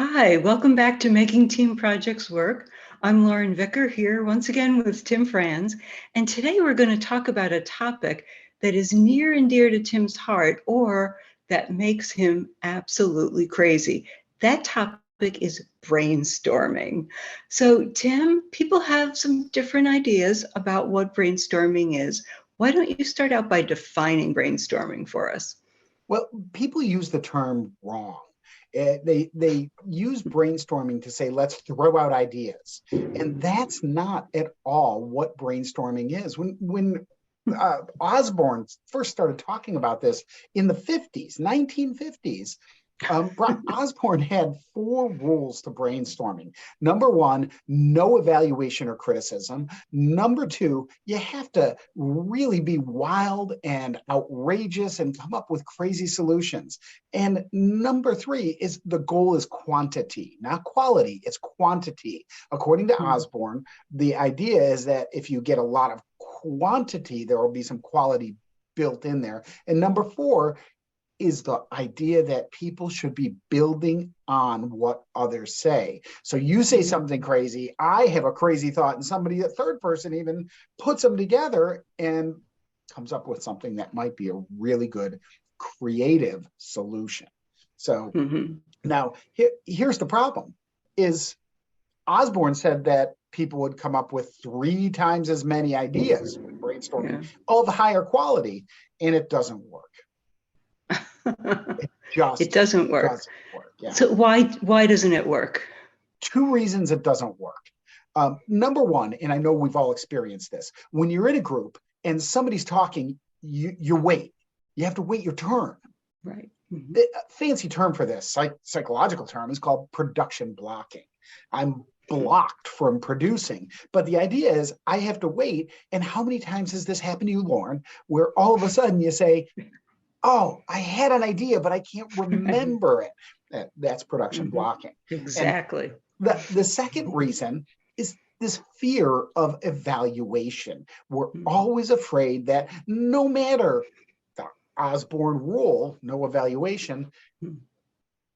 Hi, welcome back to Making Team Projects Work. I'm Lauren Vicker here once again with Tim Franz, and today we're going to talk about a topic that is near and dear to Tim's heart, or that makes him absolutely crazy. That topic is brainstorming. So, Tim, people have some different ideas about what brainstorming is. Why don't you start out by defining brainstorming for us? Well, people use the term wrong. They use brainstorming to say, let's throw out ideas. And that's not at all what brainstorming is. When Osborne first started talking about this in the 50s, 1950s, Osborne had 4 rules to brainstorming. Number 1, no evaluation or criticism. Number 2, you have to really be wild and outrageous and come up with crazy solutions. And number 3 is the goal is quantity, not quality, it's quantity. According to Osborne, the idea is that if you get a lot of quantity, there will be some quality built in there. And number 4 is the idea that people should be building on what others say. So you say something crazy, I have a crazy thought, and somebody, a third person, even puts them together and comes up with something that might be a really good creative solution. So now here's the problem is Osborne said that people would come up with 3 times as many ideas when brainstorming of higher quality, and it doesn't work. It doesn't work. Yeah. So why doesn't it work? 2 reasons it doesn't work. Number 1, and I know we've all experienced this, when you're in a group and somebody's talking, you wait. You have to wait your turn. Right. The fancy term for this, psychological term, is called production blocking. I'm blocked from producing. But the idea is I have to wait. And how many times has this happened to you, Lauren, where all of a sudden you say, oh, I had an idea, but I can't remember it. That's production blocking. Exactly. And the second reason is this fear of evaluation. We're always afraid that no matter the Osborne rule, no evaluation,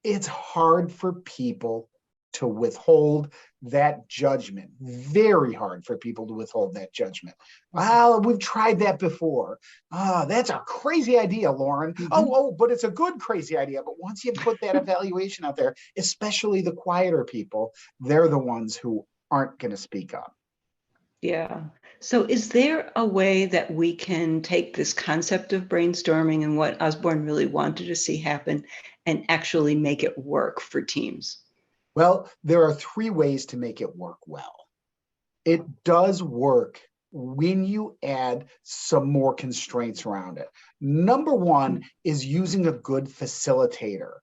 it's hard for people to withhold that judgment. Very hard for people to withhold that judgment. Well, we've tried that before. That's a crazy idea, Lauren. But it's a good crazy idea. But once you put that evaluation out there, especially the quieter people, they're the ones who aren't going to speak up. Yeah. So is there a way that we can take this concept of brainstorming and what Osborne really wanted to see happen and actually make it work for teams? Well, there are 3 ways to make it work well. It does work when you add some more constraints around it. Number 1 is using a good facilitator,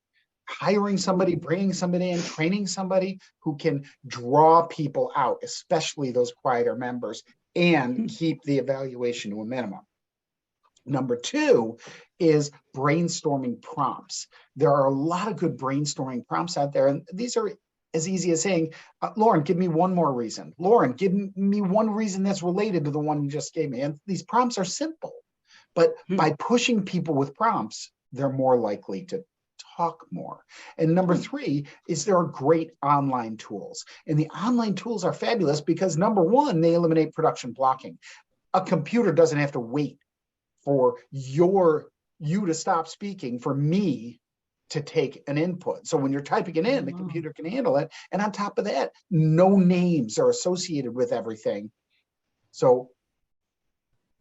hiring somebody, bringing somebody in, training somebody who can draw people out, especially those quieter members, and keep the evaluation to a minimum. Number 2 is brainstorming prompts. There are a lot of good brainstorming prompts out there, and these are as easy as saying, Lauren, give me one more reason. Lauren, give me one reason that's related to the one you just gave me. And these prompts are simple, but by pushing people with prompts, they're more likely to talk more. And number 3 is there are great online tools. And the online tools are fabulous because number 1, they eliminate production blocking. A computer doesn't have to wait for you to stop speaking for me to take an input. So when you're typing it in, the computer can handle it. And on top of that, no names are associated with everything. So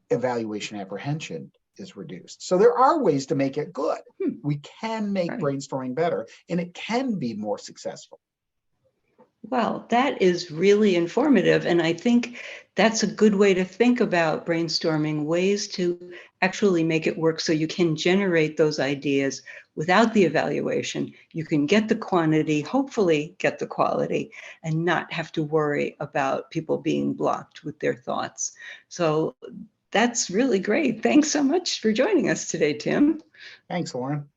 evaluation apprehension is reduced. So there are ways to make it good. We can make brainstorming better, and it can be more successful. Well, that is really informative. And I think that's a good way to think about brainstorming, ways to actually make it work so you can generate those ideas without the evaluation. You can get the quantity, hopefully get the quality, and not have to worry about people being blocked with their thoughts. So that's really great. Thanks so much for joining us today, Tim. Thanks, Lauren.